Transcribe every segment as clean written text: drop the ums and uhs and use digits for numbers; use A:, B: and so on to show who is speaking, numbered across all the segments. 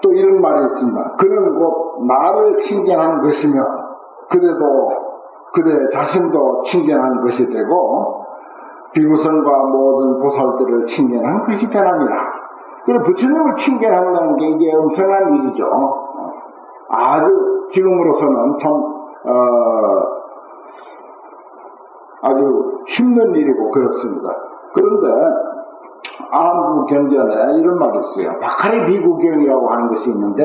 A: 또 이런 말이 있습니다. 그는 곧 나를 칭견한 것이며 그래도 그대 자신도 칭견한 것이 되고 비구성과 모든 보살들을 칭견한 것이 되나니라. 그래서 부처님을 칭견한다는 게 이게 엄청난 일이죠. 아주 지금으로서는 참 아주 힘든 일이고 그렇습니다. 그런데 안부경전에 이런 말이 있어요. 박하리 비구경이라고 하는 것이 있는데,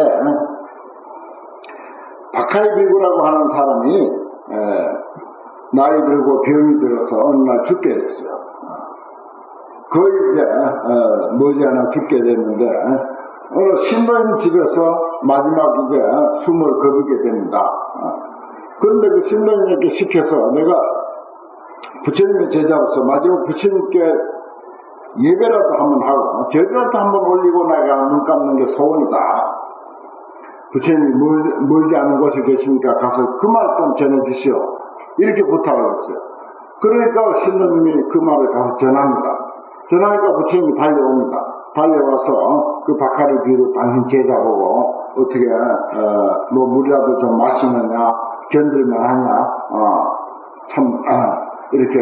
A: 박하리 비구라고 하는 사람이 나이 들고 병이 들어서 어느 날 죽게 됐어요. 거의 이제 머지않아 죽게 됐는데 어느 신도님 집에서 마지막 이제 숨을 거두게 됩니다. 그런데 그 신도님에게 시켜서 내가 부처님의 제자로서 마지막 부처님께 예배라도 한번 하고 절이라도 한번 올리고 내가 눈 감는 게 소원이다. 부처님이 멀지 않은 곳에 계시니까 가서 그 말 좀 전해주시오. 이렇게 부탁을 했어요. 그러니까 신도님이 그 말을 가서 전합니다. 전하니까 부처님이 달려옵니다. 달려와서 그 박하리 비구 당신 제자 보고 어떻게 뭐 물이라도 좀 마시느냐 견딜만 하냐 이렇게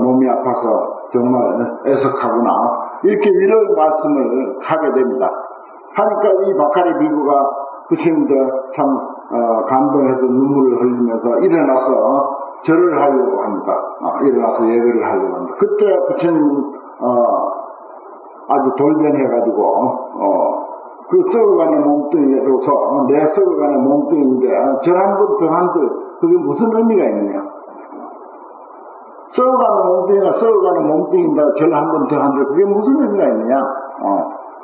A: 몸이 아파서 정말 애석하구나 이렇게 이런 말씀을 하게 됩니다. 하니까 이 박하리 비구가 부처님도 참 감동해서 눈물을 흘리면서 일어나서 절을 하려고 합니다. 일어나서 예배를 하려고 합니다. 그때 부처님은 아주 돌변해가지고 그 썩어가는 몸뚱이로서 내 썩어가는 몸뚱이인데 절 한 번 더 한들 그게 무슨 의미가 있느냐. 썩어가는 몸뚱이가 썩어가는 몸뚱이인데 절 한 번 더 한들 그게 무슨 의미가 있느냐.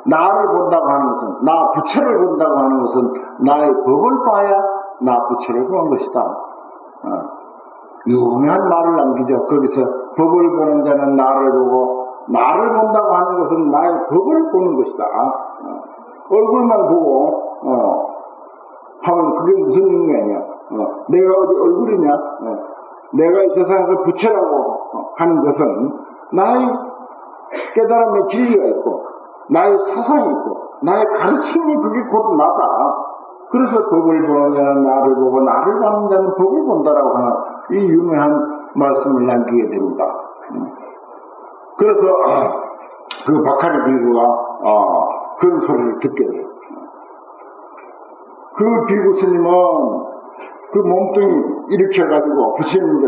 A: 나를 본다고 하는 것은 나 부처를 본다고 하는 것은 나의 법을 봐야 나 부처를 보는 것이다. 유명한 말을 남기죠. 거기서 법을 보는 자는 나를 보고 나를 본다고 하는 것은 나의 법을 보는 것이다. 얼굴만 보고 하면 그게 무슨 의미가 있냐. 내가 어디 얼굴이냐. 내가 이 세상에서 부처라고 하는 것은 나의 깨달음의 진리가 있고 나의 사상이 있고 나의 가르침이 그게 곧 나다. 그래서 법을 보는 자는 나를 보고 나를 보는 자는 법을 본다라고 하는 이 유명한 말씀을 남기게 됩니다. 그래서 그 박하리 비구가 그런 소리를 듣게 돼요. 그 비구 스님은 그 몸뚱이 일으켜가지고 부처님인데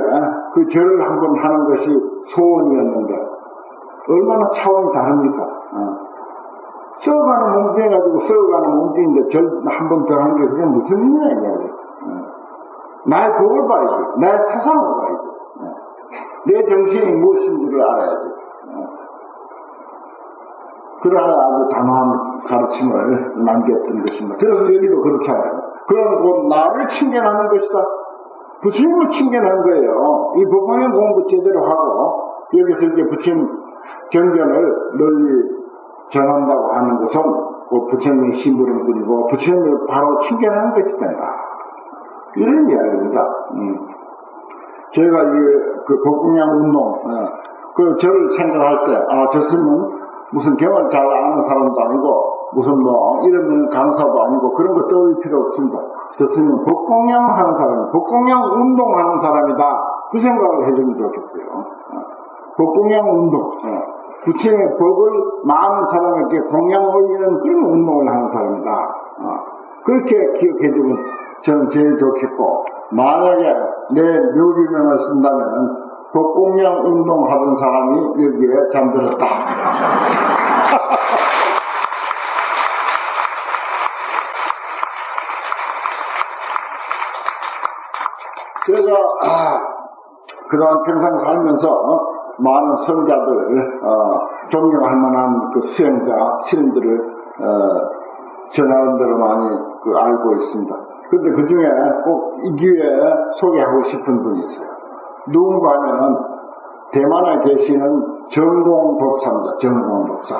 A: 그 절을 한번 하는 것이 소원이었는데 얼마나 차원이 다릅니까? 썩어가는 몸뚱이 가지고 썩어가는 몸뚱이인데 절 한 번 더 하는 게 그게 무슨 의미냐 이거예요. 나의 법을 봐야지. 나의 사상을 봐야지. 내 정신이 무엇인지를 알아야지. 그러한 아주 단호한 가르침을 남겼던 것입니다. 그래서 여기도 그렇잖아요. 그런 곧 나를 칭견하는 것이다. 부처님을 칭견한 거예요. 이 법화경 공부 제대로 하고 여기서 이제 부처님 경전을 널리 전한다고 하는 것은 곧 부처님의 심부름 그리고 부처님을 바로 칭견하는 것이 된다. 이런 이야기입니다. 제가 그 법궁양 운동, 그 저를 생각할 때, 저 스님은 무슨 경을 잘 아는 사람도 아니고, 무슨 이런 강사도 아니고, 그런 거 떠올 필요 없습니다. 저 스님은 법궁양 하는 사람, 법궁양 운동하는 사람이다. 그 생각을 해주면 좋겠어요. 법궁양 운동. 부처님의 법을 많은 사람에게 공양 올리는 그런 운동을 하는 사람이다. 그렇게 기억해주면 저는 제일 좋겠고, 만약에 내 묘비명을 쓴다면 법공양 운동하던 사람이 여기에 잠들었다. 그래서 그동안 평생 살면서 많은 성자들, 존경할 만한 그 수행자, 스님들을 전하는 대로 많이 알고 있습니다. 근데 그 중에 꼭 이 기회에 소개하고 싶은 분이 있어요. 누군가 하면은 대만에 계시는 정공법사입니다. 정공법사.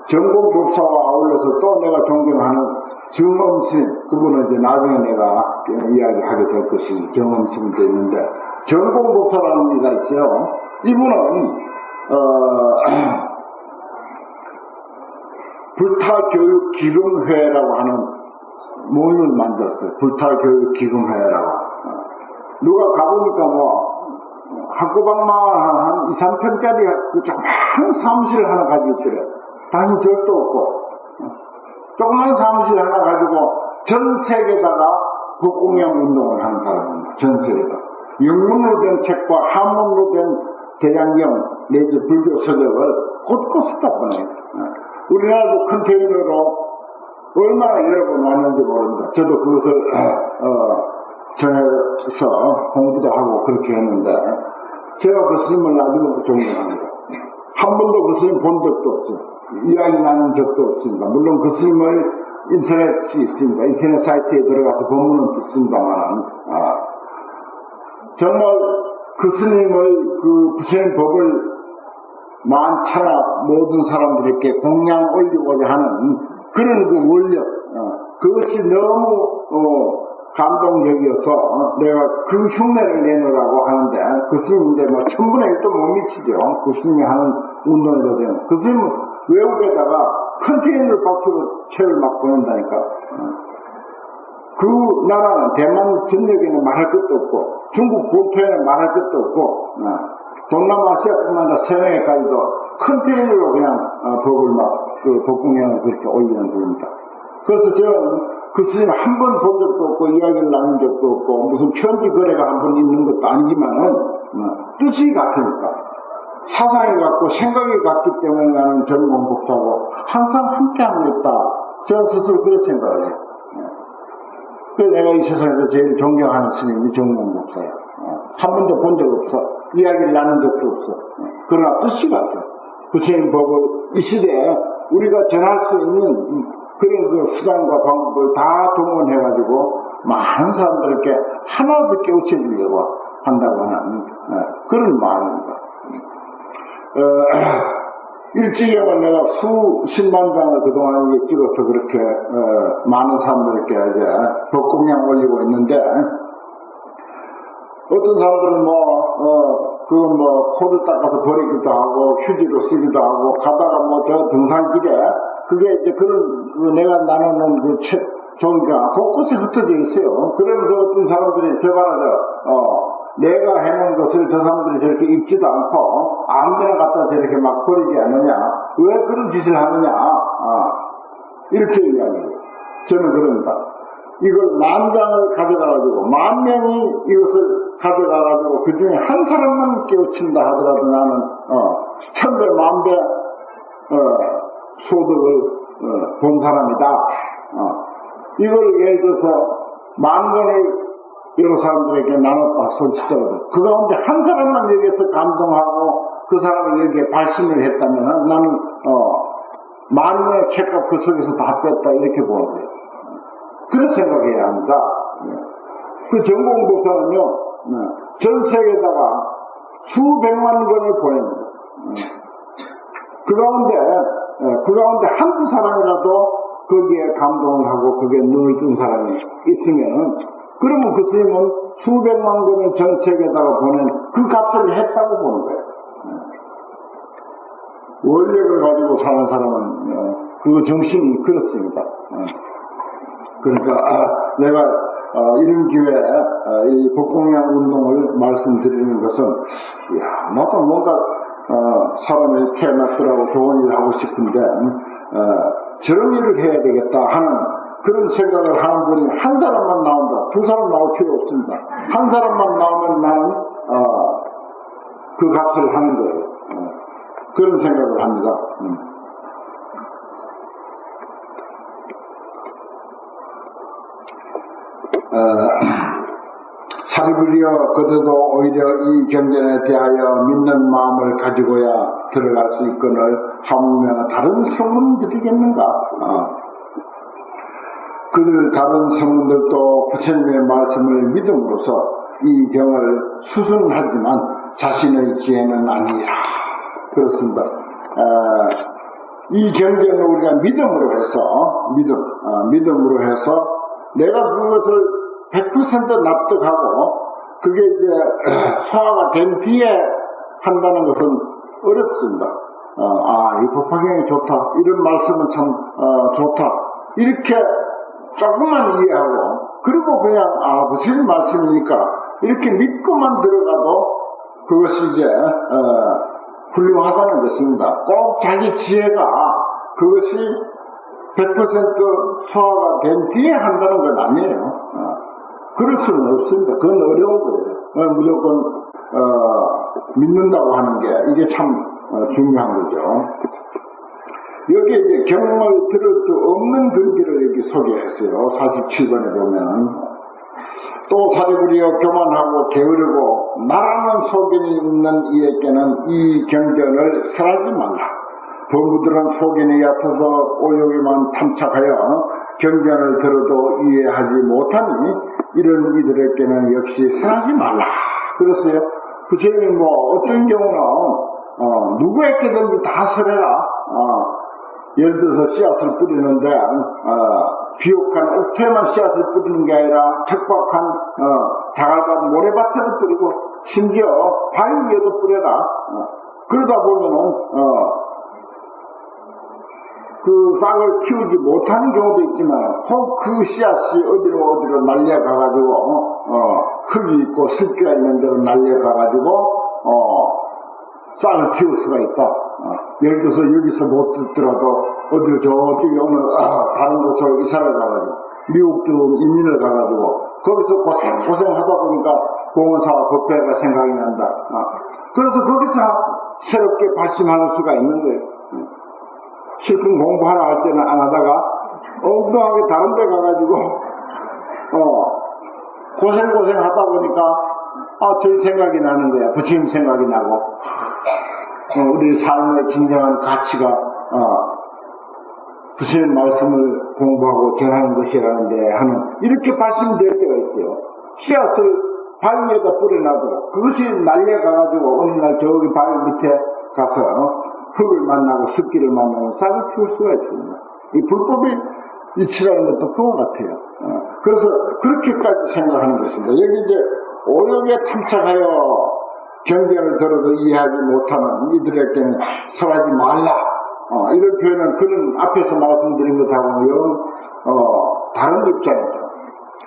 A: 정공법사와 아울러서 또 내가 존경하는 정엄스님, 그분은 이제 나중에 내가 이야기하게 될 것이 정엄스님도 있는데, 정공법사라는 분이 있어요. 이분은 불타교육기금회라고 하는 모임을 만들었어요. 불타교육기금회라고. 누가 가보니까 뭐 학구방만 한 2, 3평짜리 조그마한 사무실 하나 가지고 있더래요. 당연히 절도 없고 조그마한 사무실 하나 가지고 전 세계에다가 북공양 운동을 하는 사람입니다. 전 세계에다. 영문으로 된 책과 한문으로 된 대장경 내지 불교 서적을 곳곳에 다 보내요. 우리나라도 컨테이너로 얼마나 여러 번 왔는지 모릅니다. 저도 그것을 전해서 공부도 하고 그렇게 했는데 제가 그 스님을 나중에 존경합니다. 한 번도 그 스님 본 적도 없어요. 이야기 나눈 적도 없습니다. 물론 그 스님을 인터넷이 있습니다. 인터넷 사이트에 들어가서 본문은 듣습니다만 정말 그 스님의 그 부처님 법을 만차나 모든 사람들에게 공양 올리고자 하는 그런 그 원력 그것이 너무 감동적이어서 내가 그 흉내를 내놓으라고 하는데 그 스님인데 뭐 1000분의 1도 못 미치죠. 그 스님이 하는 운동에도 되면 그 스님은 외국에다가 컨테이너를 박수로 채를 막 보낸다니까. 그 나라는 대만 전역에는 말할 것도 없고 중국 본토에는 말할 것도 없고 동남아시아뿐만 아니라 서양에까지도 컨테이너로 그냥 법을 막 그 법공양을 그렇게 올리는 겁니다. 그래서 저는 그 스님 한 번 본 적도 없고 이야기를 나눈 적도 없고 무슨 편지 거래가 한 번 있는 것도 아니지만은 뜻이 같으니까 사상이 같고 생각이 같기 때문에 나는 전공 복사하고 항상 함께하고 있다. 저는 스스로 그렇게 생각을 해요. 그래서 내가 이 세상에서 제일 존경하는 스님이 전공 복사야. 한 번도 본 적 없어. 이야기를 나눈 적도 없어. 그러나 뜻이 같아. 부처님 법을 이 시대에 우리가 전할 수 있는 그런 그 수단과 방법을 다 동원해가지고 많은 사람들에게 하나도 깨우쳐주려고 한다고 하는 그런 마음입니다. 일찍이면 내가 수십만 장을 그동안 찍어서 그렇게 많은 사람들에게 이제 법공양 올리고 있는데 어떤 사람들은 그건 코를 닦아서 버리기도 하고 휴지로 쓰기도 하고 가다가 저 등산길에 그게 이제 그런 내가 나누는 그 종이가 곳곳에 흩어져 있어요. 그러면서 어떤 사람들이 내가 해놓은 것을 저 사람들이 저렇게 입지도 않고 아무데나 갖다 저렇게 막 버리지 않느냐, 왜 그런 짓을 하느냐, 이렇게 이야기해요. 저는 그럽니다. 이걸 10,000장을 가져가가지고 10,000명이 이것을 가져가가지고 그 중에 한 사람만 깨우친다 하더라도 나는 1000배 10,000배 소득을 본 사람이다. 이걸 예를 들어서 10,000권을 여러 사람들에게 나눴다 손치더라도 그 가운데 한 사람만 여기에서 감동하고 그 사람이 여기에 발심을 했다면 나는 10,000명의 책과 그 속에서 다 뺐다 이렇게 보는 거예요. 그런 생각해야 합니다. 그 전공복사는요 전 세계에다가 수백만 권을 보냅니다. 그 가운데 한두 사람이라도 거기에 감동을 하고 그게 눈을 뜬 사람이 있으면 그러면 그 스님은 수백만 권을 전 세계에다가 보낸 그 값을 했다고 보는 거예요. 원력을 가지고 사는 사람은 그 정신이 그렇습니다. 그러니까 내가 이런 기회에 이 법공양 운동을 말씀드리는 것은 나도 뭔가 사람의 태어났더라고 좋은 일을 하고 싶은데 저런 일을 해야 되겠다 하는 그런 생각을 하는 분이 한 사람만 나온다. 두 사람 나올 필요 없습니다. 한 사람만 나오면 나는 그 값을 하는 거예요. 그런 생각을 합니다. 사리불리여 그대도 오히려 이 경전에 대하여 믿는 마음을 가지고야 들어갈 수 있거늘 하물며 다른 성문들이겠는가? 그들 다른 성문들도 부처님의 말씀을 믿음으로써 이 경을 수순하지만 자신의 지혜는 아니라 그렇습니다. 이 경전을 우리가 믿음으로 해서 내가 그것을 100% 납득하고 그게 이제 소화가 된 뒤에 한다는 것은 어렵습니다. 이 법화경이 좋다. 이런 말씀은 참, 좋다. 이렇게 조금만 이해하고, 그리고 그냥, 부처님 말씀이니까, 이렇게 믿고만 들어가도, 그것이 이제, 훌륭하다는 것입니다. 꼭 자기 지혜가, 그것이 100% 소화가 된 뒤에 한다는 건 아니에요. 그럴 수는 없습니다. 그건 어려운 거예요. 무조건, 믿는다고 하는 게, 이게 참, 중요한 거죠. 여기에 이제 경을 들을 수 없는 근기를 여기 소개했어요. 47번에 보면. 또 사리부리여 교만하고 게으르고 나라는 소견이 있는 이에게는 이 경전을 설하지 말라. 범부들은 소견이 얕아서 오욕에만 탐착하여 경전을 들어도 이해하지 못하니 이런 이들에게는 역시 설하지 말라. 그랬어요. 부처님이 어떤 경우는 누구에게든지 다 설해라. 예를 들어서 씨앗을 뿌리는데 비옥한 옥토에만 씨앗을 뿌리는 게 아니라 척박한 자갈밭 모래밭에도 뿌리고 심지어 바위 위에도 뿌려라. 그러다 보면은 그 싹을 키우지 못하는 경우도 있지만 혹 그 씨앗이 어디로 날려가가지고 흙이 있고 습기가 있는 데로 날려가가지고 싹을 틔울 수가 있다. 예를 들어서 여기서 못 듣더라도 어디로 저쪽에 어느 다른 곳으로 이사를 가가지고 미국 쪽 이민을 가가지고 거기서 고생하다 보니까 공원사와 법회가 생각이 난다. 그래서 거기서 새롭게 발심하는 수가 있는 거예요. 실컷 공부하라 할 때는 안 하다가 엉뚱하게 다른 데 가가지고 고생 하다 보니까 저희 생각이 나는 거야. 부처님 생각이 나고 우리 삶의 진정한 가치가 부처님 말씀을 공부하고 전하는 것이라는데 하는 이렇게 발심될 때가 있어요. 씨앗을 바위에다 뿌려놔도 그것이 날려가가지고 어느 날 저기 바위 밑에 가서 흙을 만나고 습기를 만나고 싹을 피울 수가 있습니다. 이 불법의 이치라는 것도 그와 같아요. 그래서 그렇게까지 생각하는 것입니다. 여기 이제 오욕에 탐착하여 경전을 들어도 이해하지 못하는 이들에게는 설하지 말라. 이런 표현은 그는 앞에서 말씀드린 것하고는 다른 입장이죠.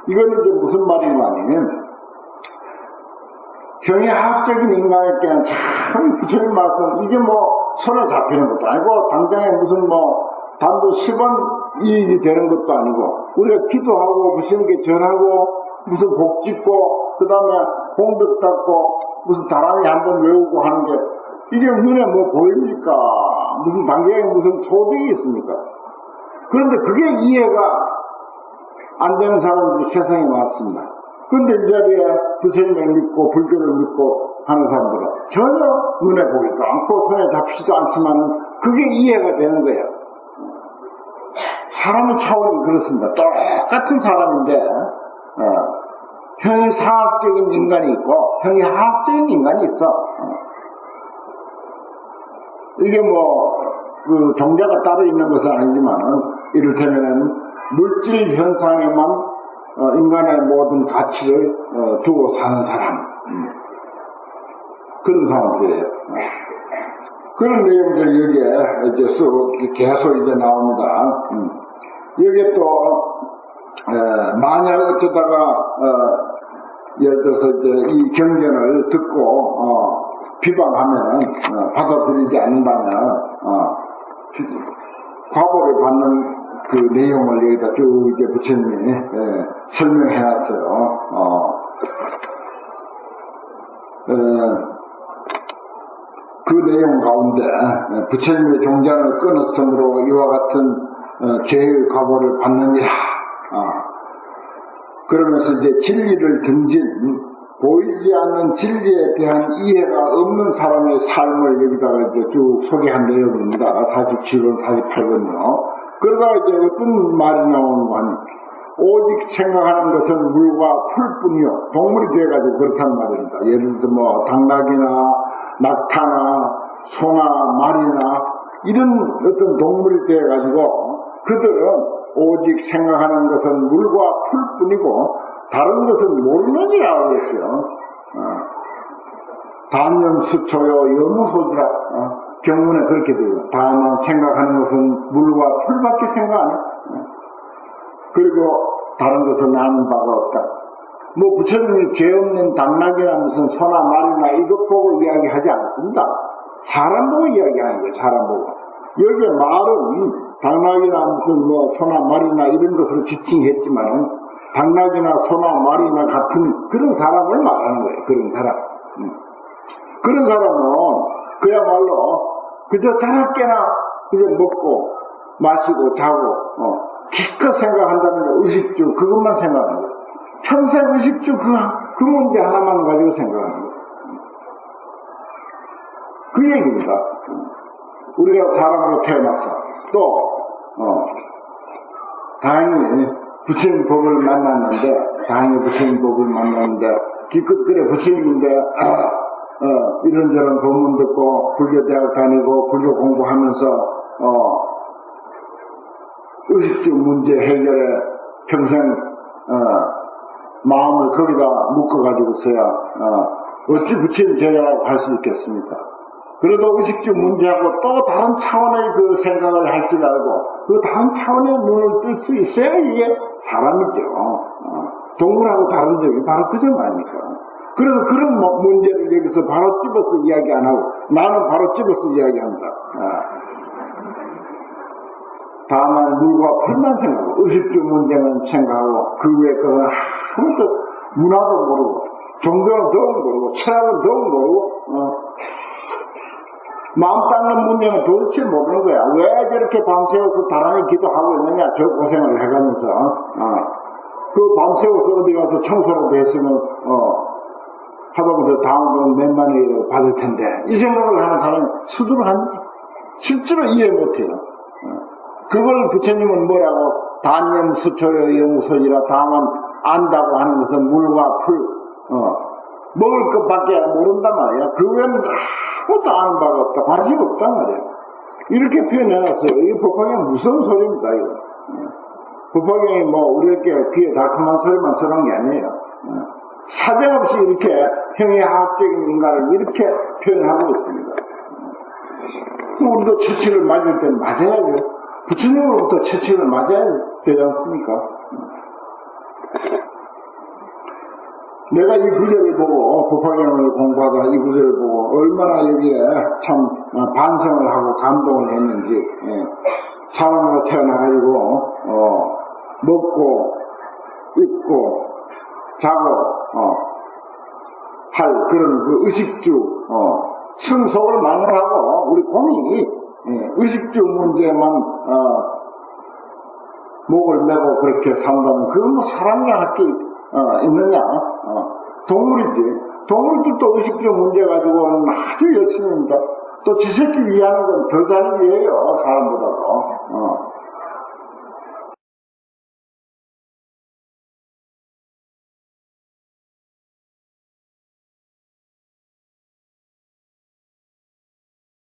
A: 이거는 이제 무슨 말인가 하면 경외학적인 인간에게는 참 부처님 말씀 이게 손에 잡히는 것도 아니고 당장에 무슨 단도 10원 이익이 되는 것도 아니고 우리가 기도하고 부처님께 전하고 무슨 복 짓고 그 다음에 공덕 닦고 무슨 다란이 한번 외우고 하는 게 이게 눈에 보입니까? 무슨 당장에 무슨 소득이 있습니까? 그런데 그게 이해가 안 되는 사람들이 세상에 많습니다. 그런데 이 자리에 부처님을 믿고 불교를 믿고 하는 사람들은 전혀 눈에 보이지도 않고 손에 잡히지도 않지만 그게 이해가 되는 거예요. 사람의 차원이 그렇습니다. 똑같은 사람인데 형이상학적인 인간이 있고 형이하학적인 인간이 있어. 이게 그 종자가 따로 있는 것은 아니지만 이를테면 물질 현상에만 인간의 모든 가치를 두고 사는 사람, 그런 사람들이에요. 그런 내용들 여기에 이제 계속 이제 나옵니다. 여기에 또 만약 어쩌다가 예를 들어서 이제 이 경전을 듣고 비방하면 받아들이지 않는다면 과보를 받는 그 내용을 여기다 쭉 이제 부처님이 설명해 놨어요. 그 내용 가운데 부처님의 종장을 끊었으므로 이와 같은 죄의 과보를 받느니라. 그러면서 이제 진리를 등진 보이지 않는 진리에 대한 이해가 없는 사람의 삶을 여기다가 이제 쭉 소개한 내용입니다. 47번, 48번요. 그러다가 이제 어떤 말이 나오는 거 아니, 오직 생각하는 것은 물과 풀뿐이요. 동물이 돼가지고 그렇단 말입니다. 예를 들어서 당나귀나 낙타나 소나 말이나 이런 어떤 동물이 돼가지고 그들은 오직 생각하는 것은 물과 풀뿐이고 다른 것은 모르느니라고 했어요. 단연수초요 여무소지라. 경문에 그렇게 돼요. 다만 생각하는 것은 물과 풀밖에 생각 안 해. 그리고 다른 것을 아는 바가 없다. 뭐 부처님이 죄 없는 당나귀나 무슨 소나 말이나 이것 보고 이야기하지 않습니다. 사람 보고 이야기하는 거예요. 사람 보고. 여기에 말은 당나귀나 무슨 뭐 소나 말이나 이런 것을 지칭했지만 당나귀나 소나 말이나 같은 그런 사람을 말하는 거예요. 그런 사람. 그런 사람은 그야말로 그저 자나깨나 그저 먹고 마시고 자고 기껏 생각한다는 게 의식주 그것만 생각하는 거예요. 평생 의식주 그 문제 하나만 가지고 생각하는 거예요. 그 얘기입니다. 우리가 사람으로 태어나서 또 다행히 부처님 법을 만났는데 기껏 그래 부처님인데 이런저런 법문 듣고 불교대학 다니고 불교 공부하면서 의식주 문제 해결에 평생 마음을 거기다 묶어가지고서야 어찌 부처님 제자라고 할 수 있겠습니까? 그래도 의식주 문제하고 또 다른 차원의 그 생각을 할 줄 알고 그 다른 차원의 눈을 뜰 수 있어야 이게 사람이죠. 동물하고 다른 점이 바로 그 점 아닙니까? 그래서 그런 문제를 여기서 바로 집어서 이야기 안 하고 나는 바로 집어서 이야기한다. 다만 물과 풀만 생각하고 의식주 문제만 생각하고 그 외의 것은 아무것도 문화도 모르고 종교는 더욱 모르고 철학은 더욱 모르고 마음 닦는 문제는 도대체 모르는 거야. 왜 저렇게 밤새워서 다랑에 기도하고 있느냐 저 고생을 해가면서 그 밤새워서 어디 가서 청소라도 했으면 하다보다 다음번은 몇만 원을 받을 텐데 이 생각을 하는 사람이 수두룩한지 실제로 이해 못해요. 그걸 부처님은 뭐라고 단념수초의 영소이라 다만 안다고 하는 것은 물과 풀 먹을 것밖에 모른단 말이야. 그 외에는 아무것도 아는 바가 없다. 관심 없단 말이야. 이렇게 표현해놨어요. 이 법화경 무서운 소리입니다. 이거. 법화경이 뭐 우리에게 귀에 달콤한 소리만 쓰는 게 아니에요. 사정없이 이렇게 형이하학적인 인간을 이렇게 표현하고 있습니다. 우리도 채찍을 맞을 때는 맞아야죠. 부처님으로부터 채찍을 맞아야 되지 않습니까? 내가 이 구절을 보고 법화경을 공부하다 이 구절을 보고 얼마나 여기에 참 반성을 하고 감동을 했는지 사람으로 태어나가지고 먹고 입고 자고 할 그런 그 의식주 승속을 마련하고 우리 공이 의식주 문제만 목을 메고 그렇게 산다면 그건 뭐 사람이랑 할 게 있느냐? 동물이지. 동물들도 의식주 문제 가지고는 아주 열심히 합니다. 또 지새끼 위하는 건 더 잘 위해요, 사람보다도.